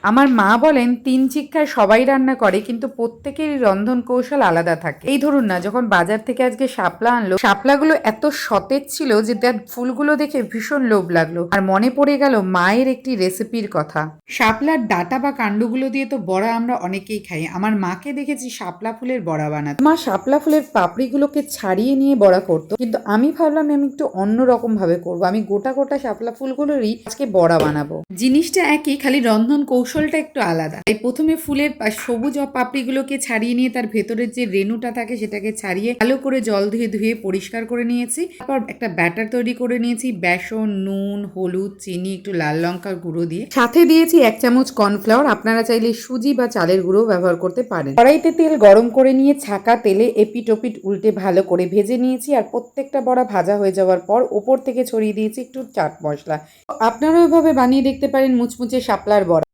আমার মা বলেন ৩ শিক্ষায় সবাই রান্না করে, কিন্তু প্রত্যেকেরই রন্ধন কৌশল আলাদা থাকে। এই ধরুন না, যখন বাজার থেকে আজকে শাপলা আনলো, শাপলাগুলো এত সতেজ ছিল যে তার ফুলগুলো দেখে ভীষণ লোভ লাগলো, আর মনে পড়ে গেল মায়ের একটি রেসিপির কথা। শাপলার ডাটা বা কাণ্ডগুলো দিয়ে তো বড়া আমরা অনেকেই খাই। আমার মাকে দেখেছি শাপলা ফুলের বড়া বানাতে। মা শাপলা ফুলের পাপড়িগুলোকে ছাড়িয়ে নিয়ে বড়া করতো, কিন্তু আমি ভাবলাম আমি একটু অন্য রকম ভাবে করবো। আমি গোটা গোটা শাপলা ফুলগুলোরই আজকে বড়া বানাবো। জিনিসটা একই, খালি রন্ধন কৌশলটা একটু আলাদা। তাই প্রথমে ফুলের সবুজ পাপড়িগুলোকে ছাড়িয়ে নিয়ে তার ভেতরের যে রেণুটা থাকে সেটাকে ছাড়িয়ে ভালো করে জল ধুয়ে ধুয়ে পরিষ্কার করে নিয়েছি। তারপর একটা ব্যাটার তৈরি করে নিয়েছি বেসন, নুন, হলুদ, চিনি, একটু লাল লঙ্কার গুঁড়ো দিয়ে। সাথে দিয়েছি 1 চামচ কর্নফ্লাওয়ার। আপনারা চাইলে সুজি বা চালের গুঁড়ো ব্যবহার করতে পারেন। কড়াইতে তেল গরম করে নিয়ে ছাঁকা তেলে এপিট ওপিট উল্টে ভালো করে ভেজে নিয়েছি, আর প্রত্যেকটা বড়া ভাজা হয়ে যাওয়ার পর ওপর থেকে ছড়িয়ে দিয়েছি একটু চাট মশলা। আপনারাও এভাবে বানিয়ে দেখতে পারেন মুচমুচে শাপলার বড়া।